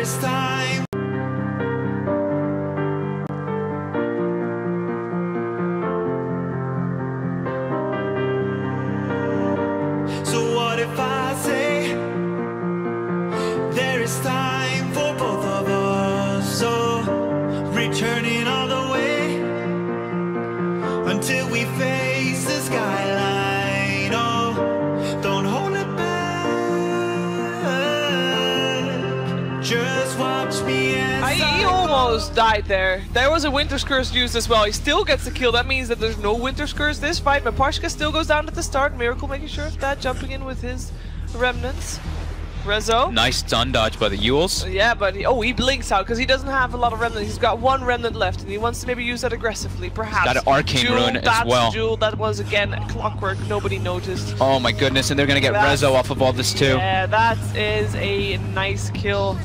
is time. So what if I say there is time for both of us? So returning all the way until we face the skyline. Oh, don't hold it back. Just watch me as He almost died there. There was a Winter's Curse used as well. He still gets the kill. That means that there's no Winter's Curse this fight, but Parshka still goes down at the start. Miracle making sure of that, jumping in with his remnants. Rezo. Nice stun dodge by the Yules. Yeah, but he blinks out because he doesn't have a lot of remnants. He's got one remnant left, and he wants to maybe use that aggressively, perhaps. He's got an arcane rune as well. Jewel, that was again clockwork. Nobody noticed. Oh my goodness, and they're gonna get Rezo off of all this too. Yeah, that is a nice kill.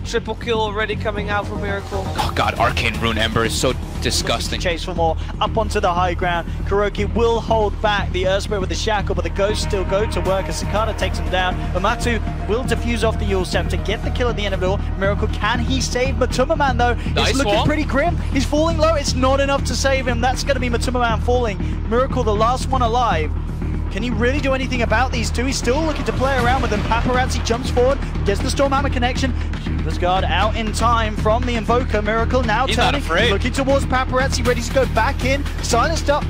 Triple kill already coming out for Miracle. Oh god, arcane rune ember is so disgusting. Chase for more up onto the high ground. Kuroki will hold back the Earthspirit with the shackle, but the ghosts still go to work as Cicada takes him down. Umatu will defuse off the Yule Scepter, get the kill at the end of it all. Miracle, can he save Matuma-man though? Nice it's looking pretty grim. He's falling low. It's not enough to save him. That's going to be Matuma-man falling. Miracle, the last one alive. Can he really do anything about these two? He's still looking to play around with them. Paparazzi jumps forward, gets the Stormhammer connection. Shiva's Guard out in time from the Invoker. Miracle now turning, looking towards Paparazzi, ready to go back in. Silenced up.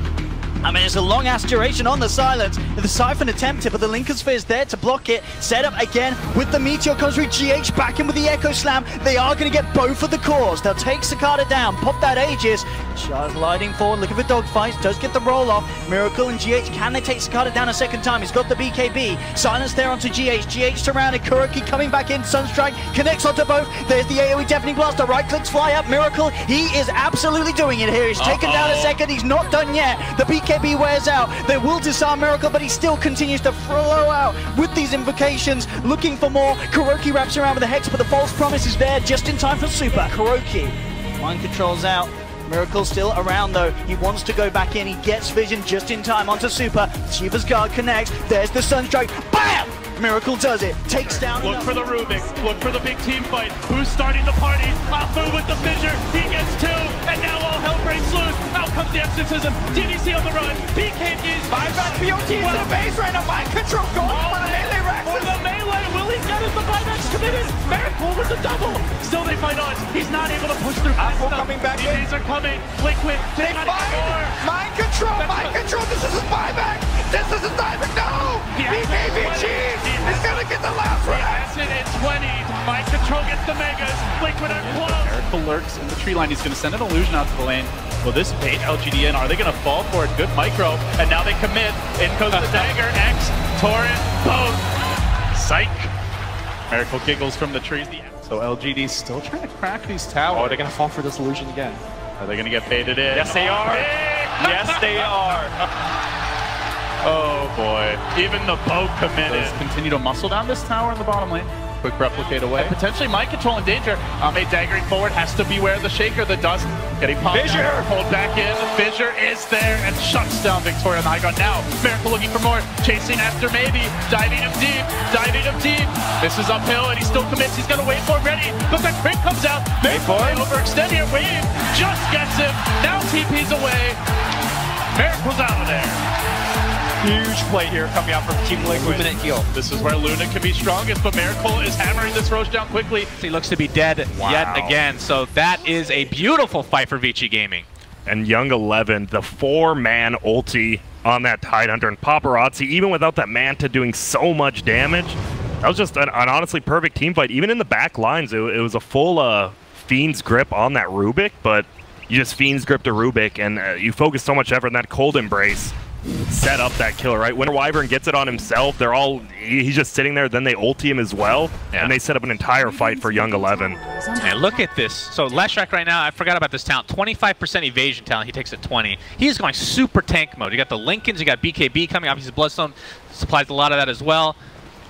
I mean, it's a long-ass duration on the silence. The Siphon attempted, but the Lincoln Sphere is there to block it. Set up again with the Meteor comes through. GH back in with the Echo Slam. They are going to get both of the cores. They'll take Cicada down, pop that Aegis. Shah's gliding forward, looking for dogfights. Does get the roll-off. Miracle and GH, can they take Cicada down a second time? He's got the BKB. Silence there onto GH. GH surrounded. Kuroki coming back in. Sunstrike connects onto both. There's the AoE Deafening Blast. The right clicks fly up. Miracle, he is absolutely doing it here. He's taken down a second. He's not done yet. The BKB wears out. They will disarm Miracle, but he still continues to flow out with these invocations, looking for more. Kuroki wraps around with the Hex, but the false promise is there just in time for Super. Kuroki, mind controls out. Miracle still around though. He wants to go back in. He gets vision just in time onto Super. Shiva's Guard connects. There's the Sunstrike. Bam! Miracle does it. Takes down. Look for the Rubik. Look for the big team fight. Who's starting the party? Afu with the fissure. He gets two. And now all hell breaks loose. Out comes the exorcism. DDC on the run. BKB's. Buyback BO3 to the base right now. Mind control going for the melee Rex. For the melee. Will he get it? The buyback's committed. Miracle with the double. Still they fight on. He's not able to push through. Afu coming back in. These are coming. Liquid. They fight. Mind control. Mind control. This is his buyback. This is his buyback. No. BKB cheese. He's gonna get the last round. He has it in 20. Mind control gets the megas. Liquid are close. Miracle lurks in the tree line. He's going to send an illusion out to the lane. Will this bait LGD in? Are they going to fall for it? Good micro. And now they commit. In goes the dagger. X, Torrent, both. Psych. Miracle giggles from the trees. So LGD still trying to crack these towers. Oh, they're going to fall for this illusion again. Are they going to get baited in? Yes, they are. Yes, they are. Oh boy. Even the boat committed. Let's continue to muscle down this tower in the bottom lane. Quick replicate away. And potentially mind control in danger. Ame daggering forward, has to beware the shaker. The dust getting popped. Fissure! Hold back in. Fissure is there and shuts down Victoria on the high ground. Now, Miracle looking for more. Chasing after maybe. Diving him deep. Diving him deep. This is uphill and he still commits. He's got to wait for him ready. But the crit comes out. Miracle overextend here. Wave just gets him. Now TP's away. Miracle's out of there. Huge play here coming out from Team Liquid. This is where Luna can be strongest, but Miracle is hammering this Roche down quickly. He looks to be dead yet again, so that is a beautiful fight for Vici Gaming. And Young 11, the 4-man ulti on that Tidehunter, and Paparazzi, even without that Manta doing so much damage, that was just an honestly perfect team fight. Even in the back lines, it was a full Fiend's grip on that Rubik, but you just Fiend's gripped a Rubik, and you focus so much effort in that Cold Embrace. Set up that killer, right? When Wyvern gets it on himself, he's just sitting there, then they ulti him as well, and they set up an entire fight for Young 11. And look at this. So Leshrac right now, I forgot about this talent. 25% evasion talent, he takes it 20. He's going super tank mode. You got the Lincolns, you got BKB coming, obviously Bloodstone supplies a lot of that as well.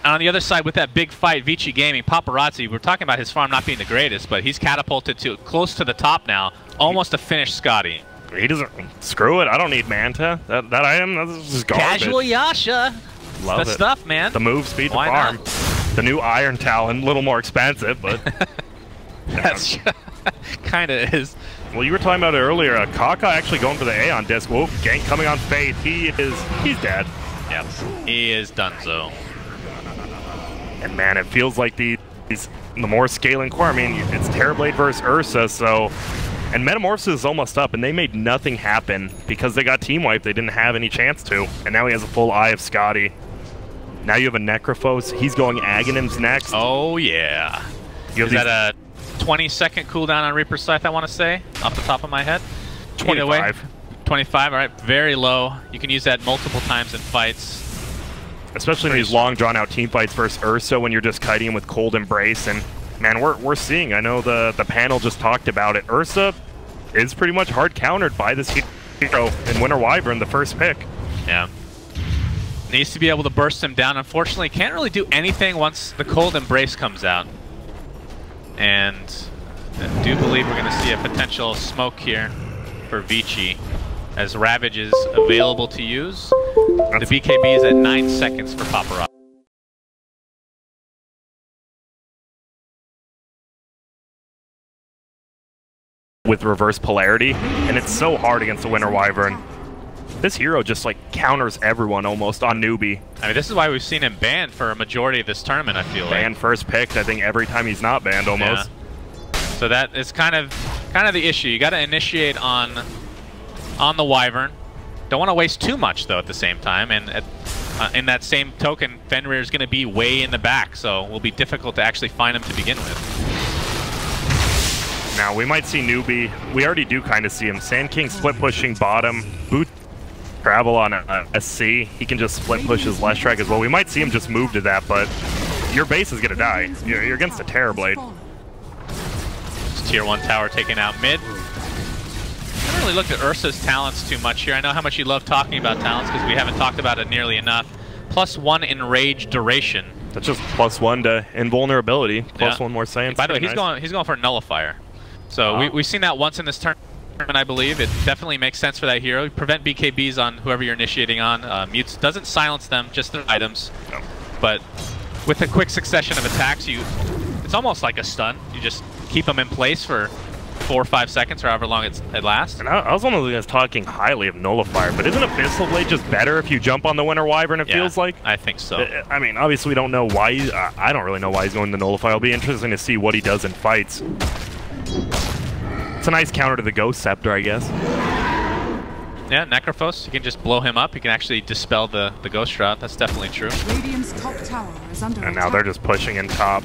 And on the other side, with that big fight, Vici Gaming, Paparazzi, we're talking about his farm not being the greatest, but he's catapulted to close to the top now, almost to finish Scotty. He doesn't. Screw it. I don't need Manta. That item, that's just garbage. Casual Yasha. Love the it. Stuff, man. The move speed to Why farm. Not? The new Iron Talon, a little more expensive, but That's kind of is. Well, you were talking about it earlier. Kaka actually going for the A on disc. Whoa, gank coming on Faith. He's dead. Yep, he is done so. And man, it feels like the more scaling core. I mean, it's Terrorblade versus Ursa, so. And Metamorphosis is almost up, and they made nothing happen because they got team wiped. They didn't have any chance to. And now he has a full Eye of Scotty. Now you have a Necrophos. He's going Aghanim's next. Oh, yeah. Is that a 20-second cooldown on Reaper's Scythe, I want to say, off the top of my head? 25. 25, all right. Very low. You can use that multiple times in fights. Especially in these long, drawn-out team fights versus Ursa when you're just kiting him with Cold Embrace. And, man, we're seeing, I know the panel just talked about it, Ursa is pretty much hard countered by this hero in Winter Wyvern, the first pick. Yeah. Needs to be able to burst him down. Unfortunately, can't really do anything once the Cold Embrace comes out. And I do believe we're going to see a potential smoke here for Vici, as Ravage is available to use. The BKB is at 9 seconds for Paparazzi. With reverse polarity, and it's so hard against the Winter Wyvern. This hero just like counters everyone almost on Newbee. I mean, this is why we've seen him banned for a majority of this tournament, I feel like. Banned first picked, I think, every time he's not banned almost. Yeah. So that is kind of the issue. You got to initiate on the Wyvern. Don't want to waste too much though at the same time, and in that same token, Fenrir is going to be way in the back, so it will be difficult to actually find him to begin with. Now we might see Newbee. We already do kind of see him. Sand King split pushing bottom. Boot travel on a C. He can just split push his Leshrac as well. We might see him just move to that, but your base is gonna die. You're against a Terrorblade. Tier 1 tower taken out mid. I haven't really looked at Ursa's talents too much here. I know how much you love talking about talents because we haven't talked about it nearly enough. +1 enrage duration. That's just +1 to invulnerability. +1 more science. By the way, he's going for a nullifier. So we've seen that once in this tournament, I believe. It definitely makes sense for that hero. Prevent BKBs on whoever you're initiating on. Mutes doesn't silence them, just their items. No. But with a quick succession of attacks, it's almost like a stun. You just keep them in place for 4 or 5 seconds, or however long it lasts. And I was one of the guys talking highly of Nullifier, but isn't Abyssal Blade just better if you jump on the Winter Wyvern, it feels like? I think so. I mean, obviously we don't know why. I don't really know why he's going to Nullify. It'll be interesting to see what he does in fights. It's a nice counter to the Ghost Scepter, I guess. Yeah, Necrophos, you can just blow him up. You can actually dispel the Ghost Shroud. That's definitely true. Radiant's top tower is under and now they're just pushing in top.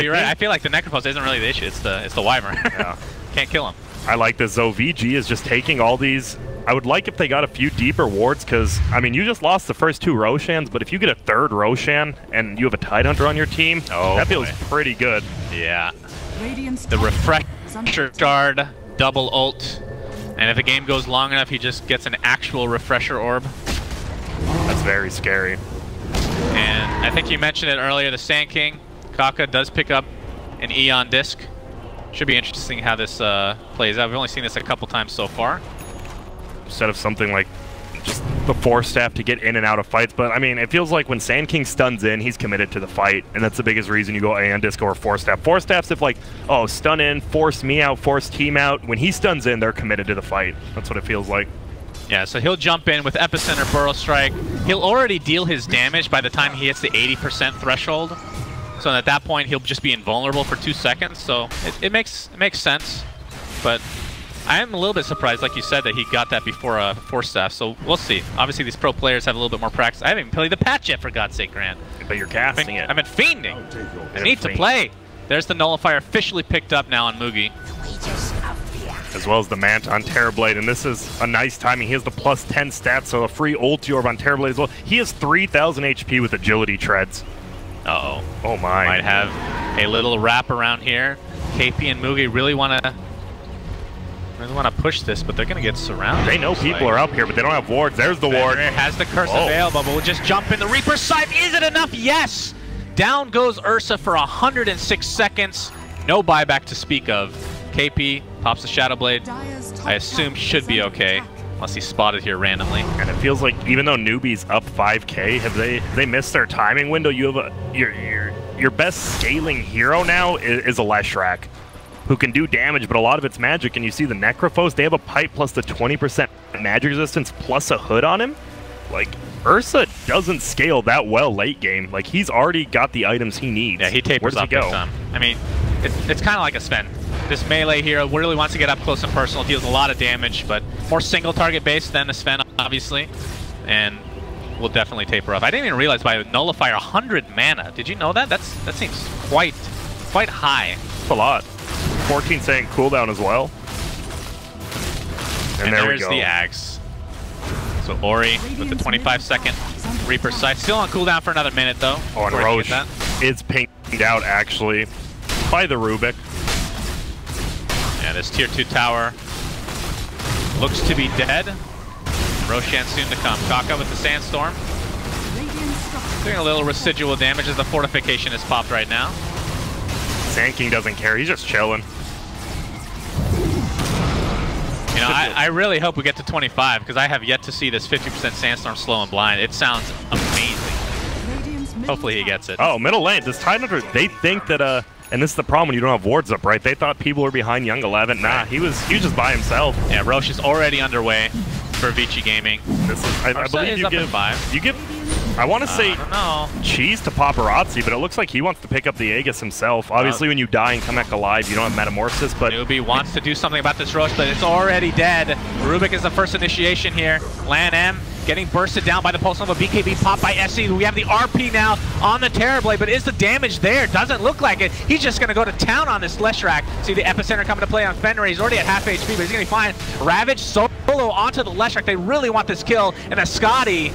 You're right. I feel like the Necrophos isn't really the issue. It's the Wyvern. Yeah. Can't kill him. I like this, though. VG is just taking all these. I would like if they got a few deeper wards, because, I mean, you just lost the first 2 Roshans, but if you get a 3rd Roshan and you have a Tidehunter on your team, that feels pretty good. Yeah. The Refresher Shard, double ult, and if the game goes long enough, he just gets an actual Refresher Orb. That's very scary. And I think you mentioned it earlier, the Sand King, Kaka does pick up an Eon disc. Should be interesting how this plays out. We've only seen this a couple times so far. Instead of something like just the Force Staff to get in and out of fights, but I mean, it feels like when Sand King stuns in, he's committed to the fight, and that's the biggest reason you go Aeon Disc or Force Staff. Force Staff's if like, oh, stun in, force me out, force team out. When he stuns in, they're committed to the fight. That's what it feels like. Yeah, so he'll jump in with Epicenter Burrow Strike. He'll already deal his damage by the time he hits the 80% threshold. So at that point, he'll just be invulnerable for 2 seconds. So it makes sense, but I am a little bit surprised, like you said, that he got that before Force Staff, so we'll see. Obviously, these pro players have a little bit more practice. I haven't even played the patch yet, for God's sake, Grant. But you're casting it. I've been fiending. I need to play. There's the Nullifier officially picked up now on Mugi. As well as the Manta on Terrorblade, and this is a nice timing. He has the +10 stats, so a free ulti orb on Terrorblade as well. He has 3,000 HP with Agility Treads. Uh-oh. Oh my. Might have a little wrap around here. KP and Mugi really want to push this, but they're going to get surrounded. They know people are up here, but they don't have wards. There's the ward. Has the Curse available, but we'll just jump in. The Reaper Scythe, is it enough? Yes! Down goes Ursa for 106 seconds. No buyback to speak of. KP pops the Shadow Blade. I assume should be okay, unless he's spotted here randomly. And it feels like even though Newbee's up 5k, have they missed their timing window? You have your best scaling hero now is a Leshrac, who can do damage, but a lot of it's magic. And you see the Necrophos, they have a pipe plus the 20% magic resistance plus a hood on him. Like, Ursa doesn't scale that well late game. Like, he's already got the items he needs. Yeah, he tapers up big time. I mean, it's kind of like a Sven. This melee hero really wants to get up close and personal, deals a lot of damage, but more single target based than the Sven, obviously, and will definitely taper off. I didn't even realize by Nullifier 100 mana. Did you know that? That seems quite high. That's a lot. 14-second cooldown as well. And there we go. There's the Axe. So Ori with the 25-second Reaper Sight. Still on cooldown for another minute, though. Oh, and Roche is pinged out, actually, by the Rubik. Yeah, this tier 2 tower looks to be dead. Roshan soon to come. Kaka with the Sandstorm. Doing a little residual damage as the fortification is popped right now. Sand King doesn't care. He's just chilling. You know, I really hope we get to 25 because I have yet to see this 50% Sandstorm slow and blind. It sounds amazing. Hopefully he gets it. Oh, middle lane. This Tidehunter, they think that, and this is the problem when you don't have wards up, right? They thought people were behind Young 11. Nah, he was just by himself. Yeah, Roche is already underway for Vici Gaming. This is, I believe you give, I want to say cheese to Paparazzi, but it looks like he wants to pick up the Aegis himself. Obviously, when you die and come back alive, you don't have Metamorphosis, but... Newbee wants to do something about this Roche, but it's already dead. Rubik is the first initiation here. Lan M getting bursted down by the Pulse Nova. BKB popped by SC. We have the RP now on the Terrorblade, but is the damage there? Doesn't look like it. He's just going to go to town on this Leshrac. See the Epicenter coming to play on Fenrir. He's already at half HP, but he's going to be fine. Ravage solo onto the Leshrac. They really want this kill, and a Scotty...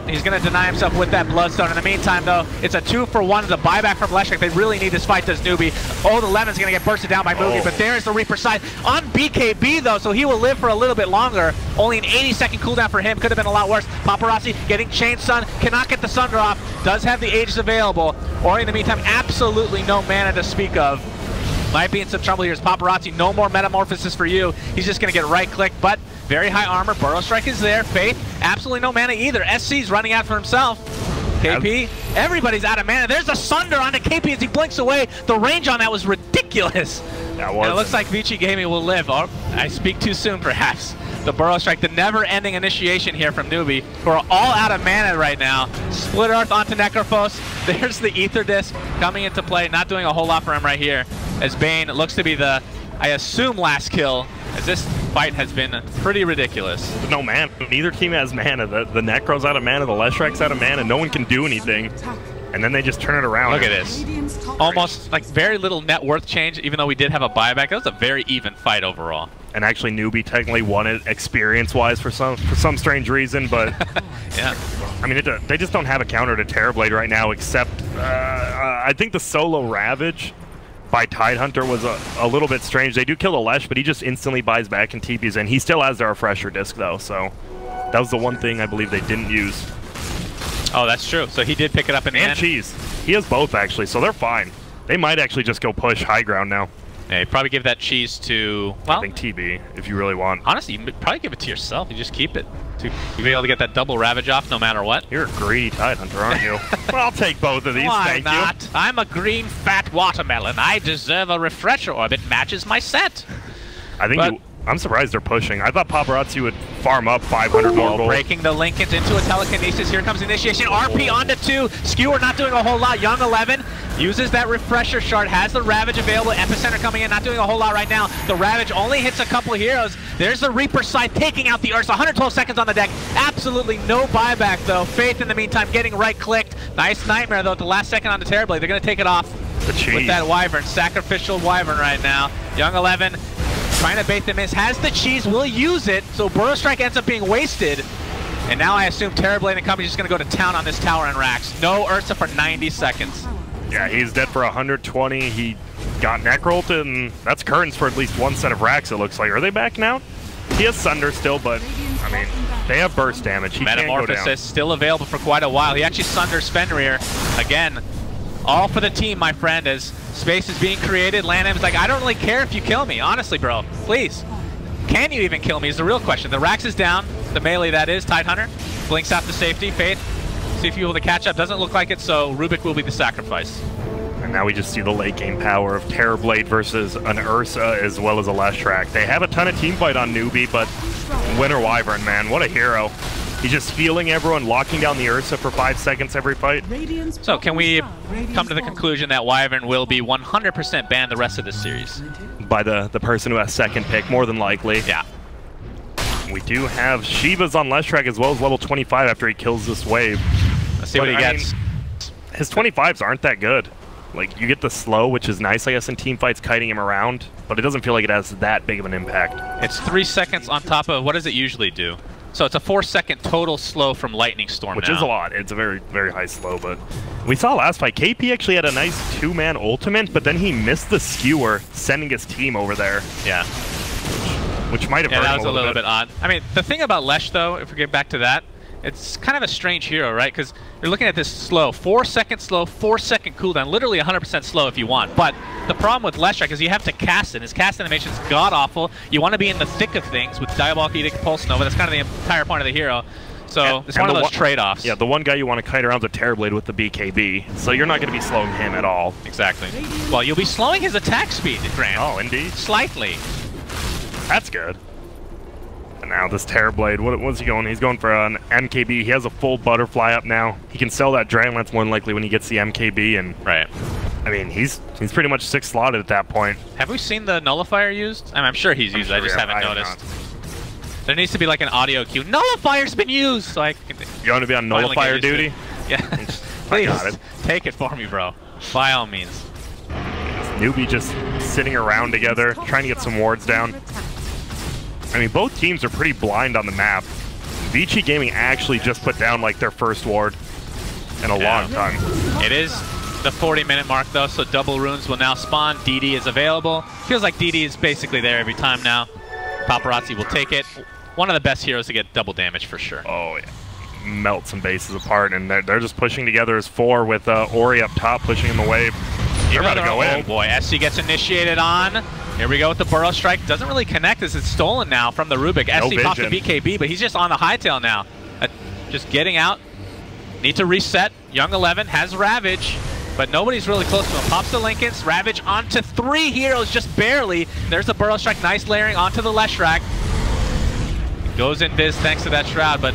He's going to deny himself with that Bloodstone. In the meantime, though, it's a 2-for-1. The buyback from Leshrac. They really need this fight, does Newbee. Oh, the Lemon's going to get bursted down by Mugi, but there's the Reaper side on BKB, though, so he will live for a little bit longer. Only an 80-second cooldown for him. Could have been a lot worse. Paparazzi getting Chain Sun. Cannot get the Sunder off. Does have the Aegis available. Ori, in the meantime, absolutely no mana to speak of. Might be in some trouble here. Paparazzi, no more Metamorphosis for you. He's just going to get right-click, but very high armor. Burrow Strike is there. Faith, absolutely no mana either. SC's running out for himself. KP, everybody's out of mana. There's a Sunder onto KP as he blinks away. The range on that was ridiculous. That was. And it looks like Vici Gaming will live. Oh, I speak too soon, perhaps. The Burrow Strike, the never-ending initiation here from Newbee, who are all out of mana right now. Split Earth onto Necrophos. There's the Ether Disc coming into play. Not doing a whole lot for him right here. As Bane looks to be the, I assume, last kill, as this fight has been pretty ridiculous. No mana. Neither team has mana. The Necro's out of mana, the Leshrac's out of mana. No one can do anything. And then they just turn it around. Look at this. Almost like very little net worth change, even though we did have a buyback. That was a very even fight overall. And actually, Newbee technically won it experience-wise for some strange reason, but yeah. I mean, they just don't have a counter to Terrorblade right now, except I think the solo Ravage by Tidehunter was a little bit strange. They do kill the Lesh, but he just instantly buys back and TPs in. He still has their Refresher Disc, though, so that was the one thing I believe they didn't use. Oh, that's true. So he did pick it up in the end. And Cheese. He has both, actually, so they're fine. They might actually just go push high ground now. Yeah, you probably give that Cheese to, well, I think TB, if you really want. Honestly, you probably give it to yourself. You just keep it. You'll be able to get that double Ravage off no matter what. You're a greedy Tidehunter, aren't you? Well, I'll take both of these, Why thank not? you. I'm a green fat watermelon. I deserve a refresher orbit. Matches my set. I think I'm surprised they're pushing. I thought Paparazzi would farm up 500 more gold. Breaking the Lincolns into a telekinesis. Here comes initiation. RP onto 2. Skewer not doing a whole lot. Young 11 uses that refresher shard. Has the Ravage available. Epicenter coming in. Not doing a whole lot right now. The Ravage only hits a couple of heroes. There's the Reaper Scythe taking out the Ursa. 112 seconds on the deck. Absolutely no buyback though. Faith in the meantime getting right clicked. Nice Nightmare though at the last second on the Terrorblade. They're going to take it off with that Wyvern. Sacrificial Wyvern right now. Young 11 trying to bait them in. Has the cheese, will use it, so Burrow Strike ends up being wasted. And now I assume Terrorblade and company is just going to go to town on this tower and Rax. No Ursa for 90 seconds. Yeah, he's dead for 120. He got Necrolt, and that's curtains for at least one set of Rax, it looks like. Are they back now? He has Sunder still, but, I mean, they have burst damage. He Metamorphosis can't go down. Still available for quite a while. He actually Sunders Fenrir. Again, all for the team, my friend, as space is being created. Lanham's like, I don't really care if you kill me. Honestly, bro. Please. Can you even kill me is the real question. The Rax is down. The melee, that is. Tidehunter blinks out to safety. Faith see if you're able to catch up. Doesn't look like it, so Rubik will be the sacrifice. And now we just see the late game power of Terrorblade versus an Ursa as well as a Leshrac. They have a ton of teamfight on Newbee, but Winter Wyvern, man, what a hero. He's just healing everyone, locking down the Ursa for 5 seconds every fight. So can we come to the conclusion that Wyvern will be 100% banned the rest of this series? By the person who has second pick, more than likely. Yeah. We do have Shiva's on Leshrac as well as level 25 after he kills this wave. Let's see what he gets. His 25s aren't that good. Like, you get the slow, which is nice, I guess, in team fights, kiting him around, but it doesn't feel like it has that big of an impact. It's 3 seconds on top of, what does it usually do? So it's a 4-second total slow from Lightning Storm Which now. is a lot. It's a very, very high slow, but we saw last fight, KP actually had a nice 2-man ultimate, but then he missed the skewer, sending his team over there. Yeah. Which might have hurt him that was a little bit odd. I mean, the thing about Lesh, though, if we get back to that, it's kind of a strange hero, right? Because you're looking at this slow, 4-second slow, 4-second cooldown, literally 100% slow if you want. But the problem with Leshrac is you have to cast it. His cast animation is god-awful. You want to be in the thick of things with Diabolic Edict, Pulse Nova. That's kind of the entire point of the hero. So it's one of those trade-offs. Yeah, the one guy you want to kite around is a Terrorblade with the BKB, so you're not going to be slowing him at all. Exactly. Well, you'll be slowing his attack speed, Grant. Oh, indeed. Slightly. That's good. And now this Terrorblade, what's he going? He's going for an MKB. He has a full butterfly up now. He can sell that Dragon Lance more than likely when he gets the MKB. And right. I mean, he's pretty much 6 slotted at that point. Have we seen the Nullifier used? I mean, I'm sure he's used. I just haven't noticed. There needs to be like an audio cue. Nullifier's been used! So you want to be on Nullifier duty? Yeah. Please, take it for me, bro. By all means. Newbee just sitting around together, trying to get some wards down. I mean, both teams are pretty blind on the map. Vici Gaming actually just put down like their first ward in a long time. It is the 40-minute mark though, so double runes will now spawn. DD is available. Feels like DD is basically there every time now. Paparazzi will take it. One of the best heroes to get double damage for sure. Oh yeah. Melt some bases apart, and they're just pushing together as 4 with Ori up top pushing in the wave. They're about to go in. Oh boy, SC gets initiated on. Here we go with the Burrow Strike. Doesn't really connect as it's stolen now from the Rubik. SC popped the BKB, but he's just on the hightail now. Just getting out. Need to reset. Young 11 has Ravage, but nobody's really close to him. Pops the Lincolns. Ravage onto 3 heroes, just barely. There's the Burrow Strike. Nice layering onto the Leshrac. Goes in Viz thanks to that Shroud, but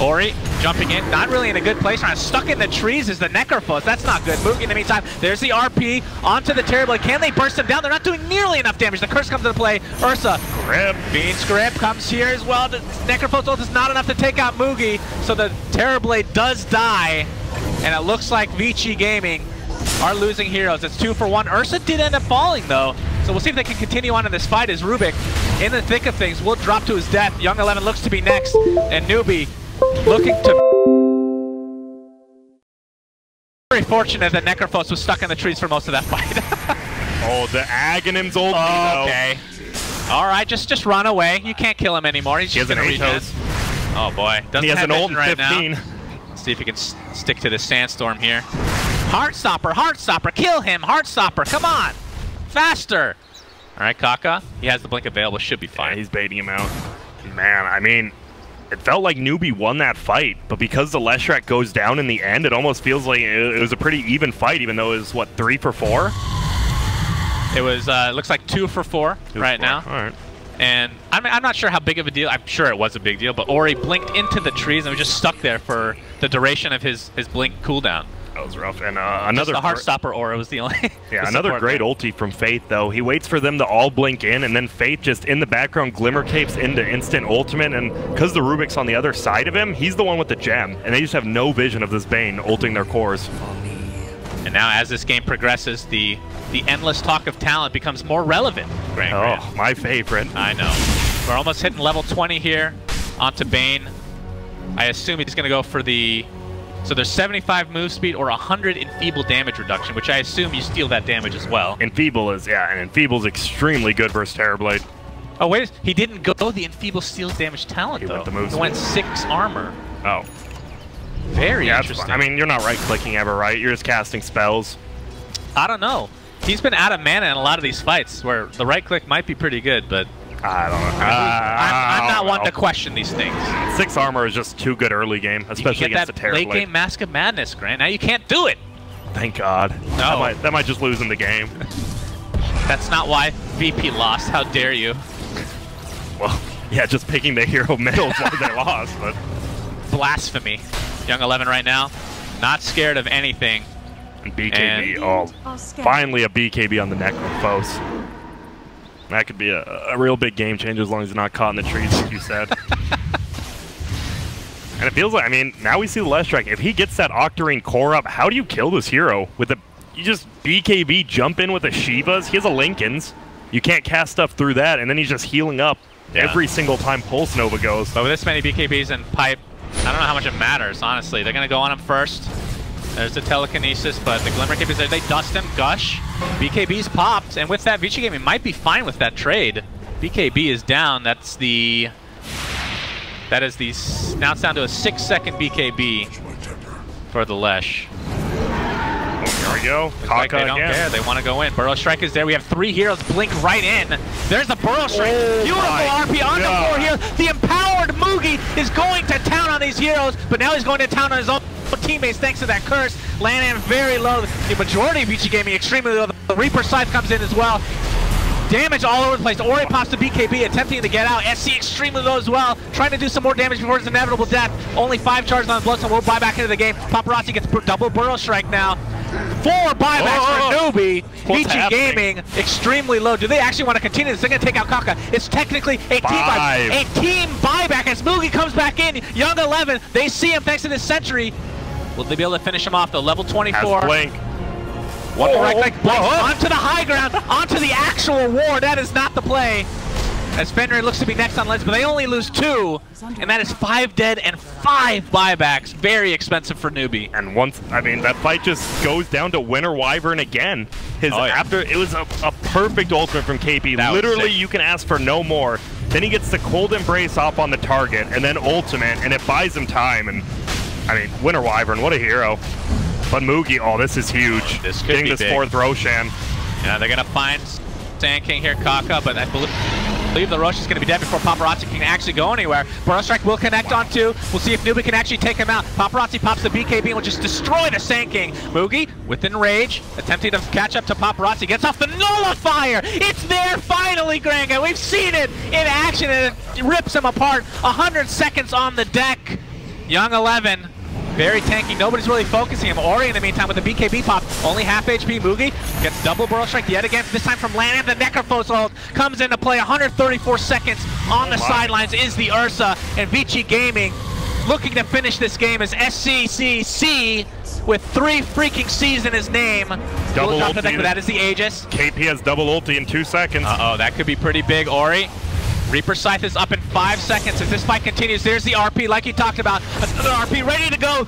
Ori jumping in, not really in a good place. Stuck in the trees is the Necrophos. That's not good. Moogie in the meantime. There's the RP onto the Terrorblade. Can they burst him down? They're not doing nearly enough damage. The Curse comes into play. Ursa. Grip. Bean's Grip comes here as well. The Necrophos ult is not enough to take out Moogie, so the Terrorblade does die. And it looks like Vici Gaming are losing heroes. It's 2 for 1. Ursa did end up falling though, so we'll see if they can continue on in this fight as Rubik, in the thick of things, will drop to his death. Young 11 looks to be next, and Newbee looking to... Very fortunate that Necrophos was stuck in the trees for most of that fight. Oh, the Aghanim's ult. Okay. Alright, just run away. You can't kill him anymore. He's just gonna Atos. Oh boy. Doesn't he has have an ult in right 15. Now. Let's see if he can stick to the Sandstorm here. Heartstopper, Heartstopper, kill him! Heartstopper, come on! Faster! Alright, Kaka, he has the blink available, should be fine. Yeah, he's baiting him out. Man, I mean, it felt like Newbee won that fight, but because the Leshrac goes down in the end, it almost feels like it was a pretty even fight, even though it was, what, 3 for 4? It was, looks like 2 for 4 right now. Alright. And I'm not sure how big of a deal, I'm sure it was a big deal, but Ori blinked into the trees and was just stuck there for the duration of his blink cooldown. That was rough. And another... Just the Heartstopper aura was the only... Yeah, another great ulti from Faith, though. He waits for them to all blink in, and then Faith just in the background glimmer capes into instant ultimate, and because the Rubik's on the other side of him, he's the one with the gem, and they just have no vision of this Bane ulting their cores. And now as this game progresses, the endless talk of talent becomes more relevant. Oh, my favorite. I know. We're almost hitting level 20 here onto Bane. I assume he's going to go for the... So there's 75 move speed or 100 enfeeble damage reduction, which I assume you steal that damage as well. Enfeeble is, yeah, and Enfeeble's extremely good versus Terrorblade. Oh, wait, he didn't go the Enfeeble steals damage talent, though. He went 6 armor. Oh. Very interesting. I mean, you're not right-clicking ever, right? You're just casting spells. I don't know. He's been out of mana in a lot of these fights, where the right-click might be pretty good, but... I don't know. I'm not one to question these things. 6 armor is just too good early game, especially against the Terror late game Mask of Madness, Grant. Now you can't do it. Thank God. No. That might just lose in the game. That's not why VP lost. How dare you? Well, yeah, just picking the hero middle is why they lost. But blasphemy. Young 11 right now, not scared of anything. And BKB, finally a BKB on the Necrophos. That could be a real big game changer as long as he's not caught in the trees, like you said. And it feels like, I mean, now we see the Leshrac. If he gets that Octarine core up, how do you kill this hero? You just BKB jump in with the Shivas. He has a Linken's. You can't cast stuff through that, and then he's just healing up every single time Pulse Nova goes. But with this many BKBs and Pipe, I don't know how much it matters, honestly. They're going to go on him first. There's the telekinesis, but the Glimmer Cape is there. They dust him, Gush. BKB's popped, and with that, Vici Gaming might be fine with that trade. BKB is down. Now it's down to a 6-second BKB for the Lesh. There we go. Like they don't care. They want to go in. Burrow Strike is there. We have 3 heroes blink right in. There's the Burrow Strike. Beautiful RP on the 4 here. The empowered Moogie is going to town on these heroes, but now he's going to town on his own teammates thanks to that curse. Landing very low. The majority of Vici Gaming extremely low. The Reaper Scythe comes in as well. Damage all over the place. Ori pops the BKB, attempting to get out. SC extremely low as well, trying to do some more damage before his inevitable death. Only 5 charges on Bloodstone. We'll buy back into the game. Paparazzi gets double Burrow Strike now. 4 buybacks for Newbee. Vici Gaming extremely low. Do they actually want to continue this? They're going to take out Kaka. It's technically a team buyback as Moogie comes back in. Young 11, they see him thanks to this Sentry. Will they be able to finish him off though? Level 24. Blink. One right click, onto the high ground, onto the actual war. That is not the play. As Fenrir looks to be next on Lens, but they only lose 2, and that is 5 dead and 5 buybacks. Very expensive for Newbee. And that fight just goes down to Winter Wyvern again. After it was a perfect ultimate from KP. Literally, you can ask for no more. Then he gets the Cold Embrace off on the target, and then ultimate, and it buys him time. And I mean, Winter Wyvern, what a hero. But Moogie, this is huge. This could getting be this big. 4th Roshan. Yeah, they're gonna find Sand King here, Kaka, but I believe the Rosh is gonna be dead before Paparazzi can actually go anywhere. Burrow Strike will connect on 2. We'll see if Newbee can actually take him out. Paparazzi pops the BKB and will just destroy the Sand King. Moogie, within rage, attempting to catch up to Paparazzi, gets off the Nullifier. It's there finally, Granga. We've seen it in action, and it rips him apart. 100 seconds on the deck. Young 11. Very tanky. Nobody's really focusing him. Ori, in the meantime, with the BKB pop, only half HP. Moogie gets double Burrow Strike yet again, this time from Land. The Necrophos ult comes into play. 134 seconds on the sidelines is the Ursa. And Vici Gaming looking to finish this game as SCCC with 3 freaking C's in his name. Double ulti. But that is the Aegis. KP has double ulti in 2 seconds. Uh-oh, that could be pretty big. Ori. Reaper Scythe is up in 5 seconds as this fight continues. There's the RP like you talked about. Another RP ready to go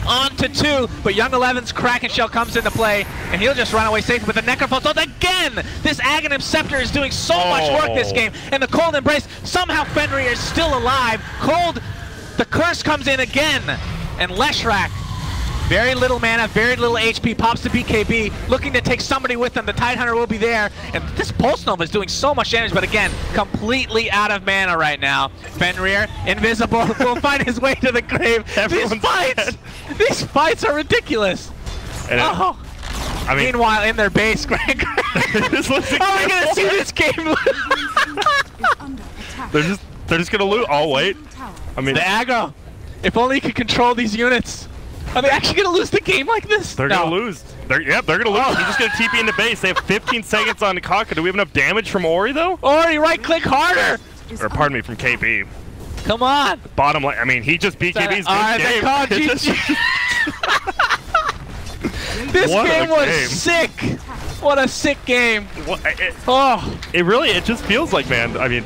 on to 2. But Young 11's Kraken Shell comes into play and he'll just run away safe with the Necrophos ult again. This Aghanim Scepter is doing so much work this game. And the Cold Embrace, somehow Fenrir is still alive. Cold, the curse comes in again. And Leshrac, very little mana, very little HP, pops the BKB, looking to take somebody with them. The Tidehunter will be there, and this Pulse Nova is doing so much damage, but again, completely out of mana right now. Fenrir, invisible, will find his way to the grave. These fights are ridiculous. And meanwhile, in their base, Greg, how are we gonna see this game? They're just gonna lose. Oh wait, I mean the aggro. If only you could control these units. Are they actually going to lose the game like this? They're going to lose. They're going to lose. He's just going to TP into base. They have 15 seconds on the Kaka. Do we have enough damage from Ori, though? Ori, right-click harder! Or, pardon me, from KP. Come on! Bottom line, I mean, he just BKB's this game. This game was sick! What a sick game! It just feels like, man, I mean,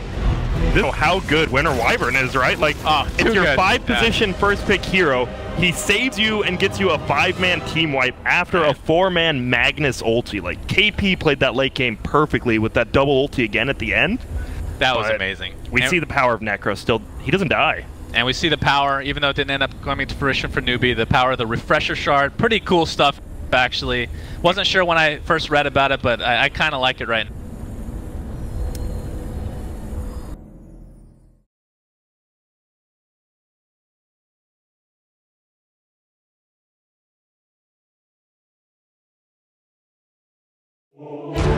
how good Winter Wyvern is, right? Like, it's your 5-position first-pick hero. He saves you and gets you a 5-man team wipe after a 4-man Magnus ulti. Like, KP played that late game perfectly with that double ulti again at the end. That was amazing. We see the power of Necro still. He doesn't die. And we see the power, even though it didn't end up coming to fruition for Newbee, the power of the Refresher Shard. Pretty cool stuff, actually. Wasn't sure when I first read about it, but I kind of like it right now. Liquid.